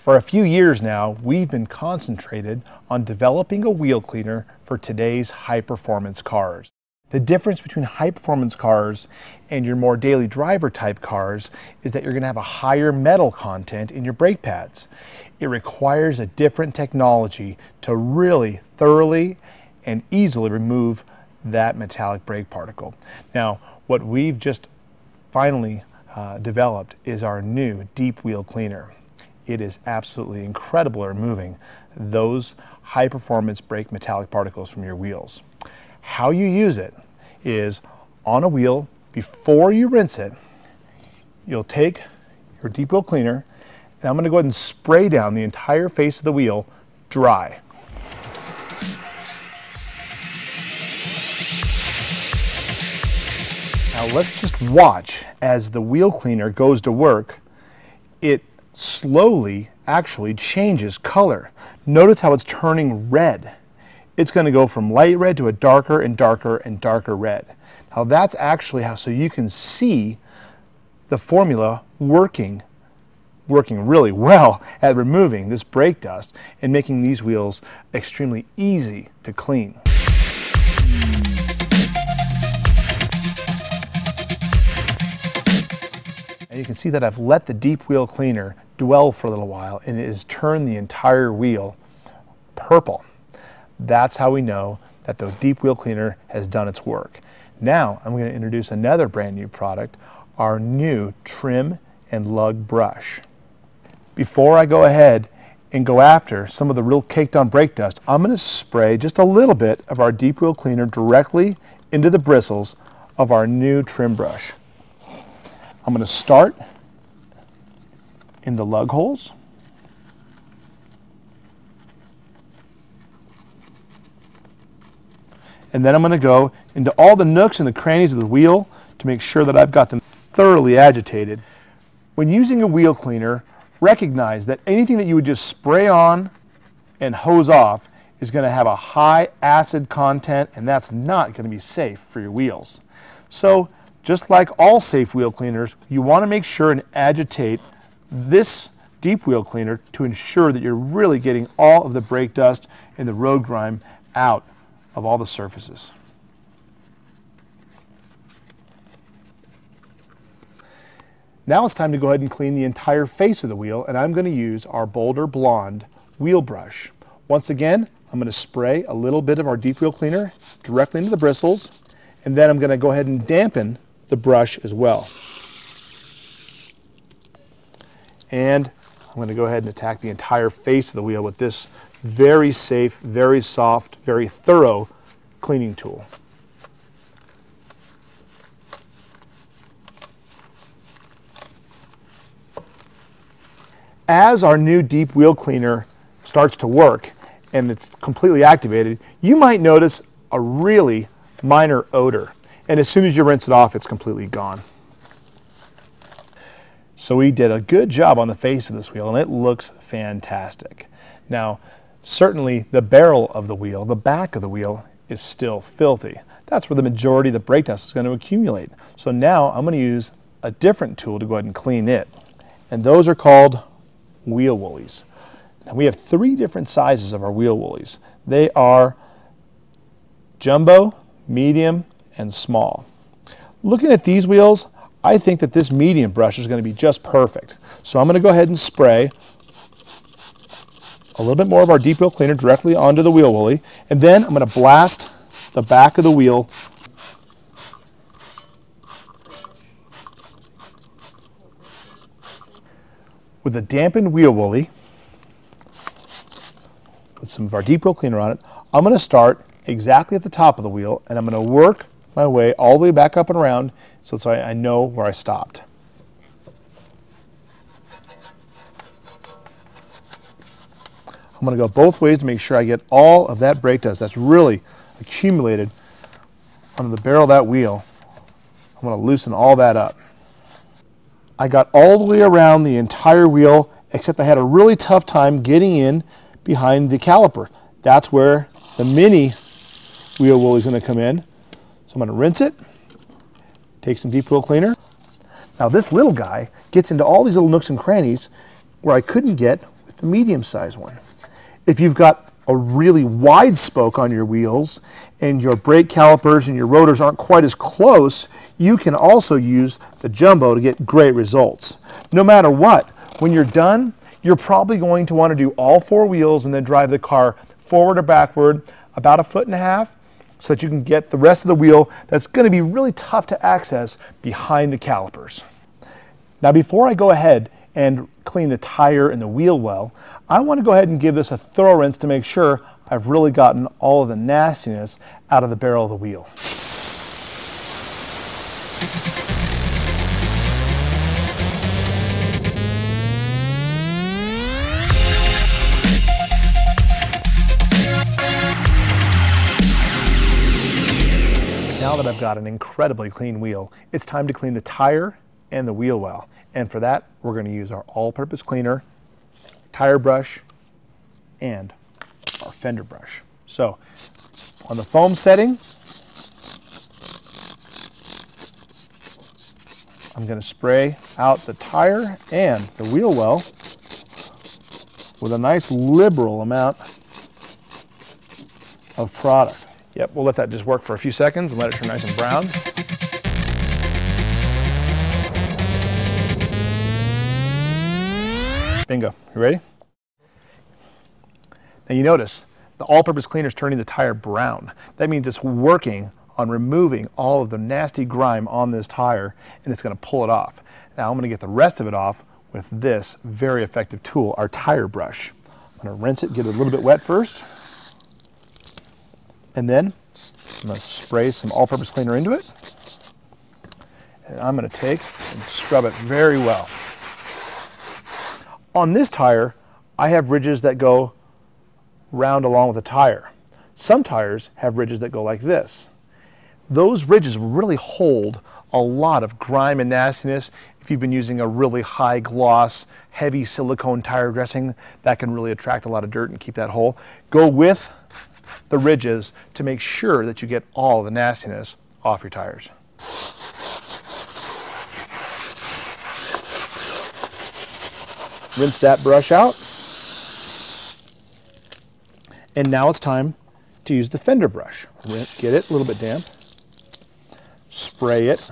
For a few years now, we've been concentrated on developing a wheel cleaner for today's high-performance cars. The difference between high-performance cars and your more daily driver type cars is that you're going to have a higher metal content in your brake pads. It requires a different technology to really thoroughly and easily remove that metallic brake particle. Now, what we've just finally developed is our new deep wheel cleaner. It is absolutely incredible at removing those high performance brake metallic particles from your wheels. How you use it is on a wheel, before you rinse it, you'll take your deep wheel cleaner and I'm going to go ahead and spray down the entire face of the wheel dry. Now let's just watch as the wheel cleaner goes to work. It slowly actually changes color. Notice how it's turning red. It's going to go from light red to a darker and darker and darker red. Now that's actually how, so you can see the formula working really well at removing this brake dust and making these wheels extremely easy to clean. And you can see that I've let the deep wheel cleaner dwell for a little while and it has turned the entire wheel purple. That's how we know that the deep wheel cleaner has done its work. Now I'm going to introduce another brand new product, our new trim and lug brush. Before I go ahead and go after some of the real caked on brake dust, I'm going to spray just a little bit of our deep wheel cleaner directly into the bristles of our new trim brush. I'm going to start in the lug holes. And then I'm going to go into all the nooks and the crannies of the wheel to make sure that I've got them thoroughly agitated. When using a wheel cleaner, recognize that anything that you would just spray on and hose off is going to have a high acid content, and that's not going to be safe for your wheels. So just like all safe wheel cleaners, you want to make sure and agitate this deep wheel cleaner to ensure that you're really getting all of the brake dust and the road grime out of all the surfaces. Now it's time to go ahead and clean the entire face of the wheel, and I'm going to use our Boulder Blonde wheel brush. Once again, I'm going to spray a little bit of our deep wheel cleaner directly into the bristles, and then I'm going to go ahead and dampen the brush as well. And I'm going to go ahead and attack the entire face of the wheel with this very safe, very soft, very thorough cleaning tool. As our new deep wheel cleaner starts to work and it's completely activated, you might notice a really minor odor. And as soon as you rinse it off, it's completely gone. So we did a good job on the face of this wheel and it looks fantastic. Now, certainly the barrel of the wheel, the back of the wheel, is still filthy. That's where the majority of the brake dust is going to accumulate. So now I'm going to use a different tool to go ahead and clean it. And those are called wheel woolies. Now we have 3 different sizes of our wheel woolies. They are jumbo, medium, and small. Looking at these wheels, I think that this medium brush is going to be just perfect. So I'm going to go ahead and spray a little bit more of our deep wheel cleaner directly onto the wheel woolly, and then I'm going to blast the back of the wheel with a dampened wheel woolly with some of our deep wheel cleaner on it. I'm going to start exactly at the top of the wheel and I'm going to work my way all the way back up and around so I know where I stopped. I'm going to go both ways to make sure I get all of that brake dust that's really accumulated under the barrel of that wheel. I'm going to loosen all that up. I got all the way around the entire wheel, except I had a really tough time getting in behind the caliper. That's where the mini wheel woolly is going to come in. So I'm going to rinse it, take some deep wheel cleaner. Now this little guy gets into all these little nooks and crannies where I couldn't get with the medium-sized one. If you've got a really wide spoke on your wheels and your brake calipers and your rotors aren't quite as close, you can also use the jumbo to get great results. No matter what, when you're done, you're probably going to want to do all four wheels and then drive the car forward or backward about 1.5 feet so that you can get the rest of the wheel that's going to be really tough to access behind the calipers. Now before I go ahead and clean the tire and the wheel well, I want to go ahead and give this a thorough rinse to make sure I've really gotten all of the nastiness out of the barrel of the wheel. Now that I've got an incredibly clean wheel, it's time to clean the tire and the wheel well. And for that, we're going to use our all-purpose cleaner, tire brush, and our fender brush. So, on the foam setting, I'm going to spray out the tire and the wheel well with a nice liberal amount of product. Yep, we'll let that just work for a few seconds and let it turn nice and brown. Bingo. You ready? Now you notice the all-purpose cleaner is turning the tire brown. That means it's working on removing all of the nasty grime on this tire, and it's going to pull it off. Now I'm going to get the rest of it off with this very effective tool, our tire brush. I'm going to rinse it, get it a little bit wet first, and then I'm going to spray some all-purpose cleaner into it. And I'm going to take and scrub it very well. On this tire, I have ridges that go round along with the tire. Some tires have ridges that go like this. Those ridges really hold a lot of grime and nastiness. If you've been using a really high gloss, heavy silicone tire dressing, that can really attract a lot of dirt and keep that whole. Go with the ridges to make sure that you get all the nastiness off your tires. Rinse that brush out. And now it's time to use the fender brush. Get it a little bit damp. Spray it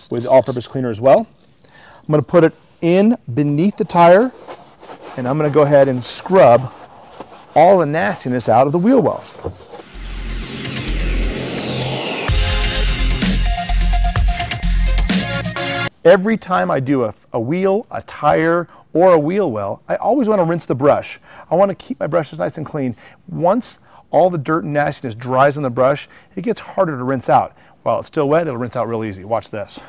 with all-purpose cleaner as well. I'm going to put it in beneath the tire, and I'm going to go ahead and scrub all the nastiness out of the wheel well. Every time I do a wheel, a tire, or a wheel well, I always want to rinse the brush. I want to keep my brushes nice and clean. Once all the dirt and nastiness dries on the brush, it gets harder to rinse out. While it's still wet, it'll rinse out real easy. Watch this.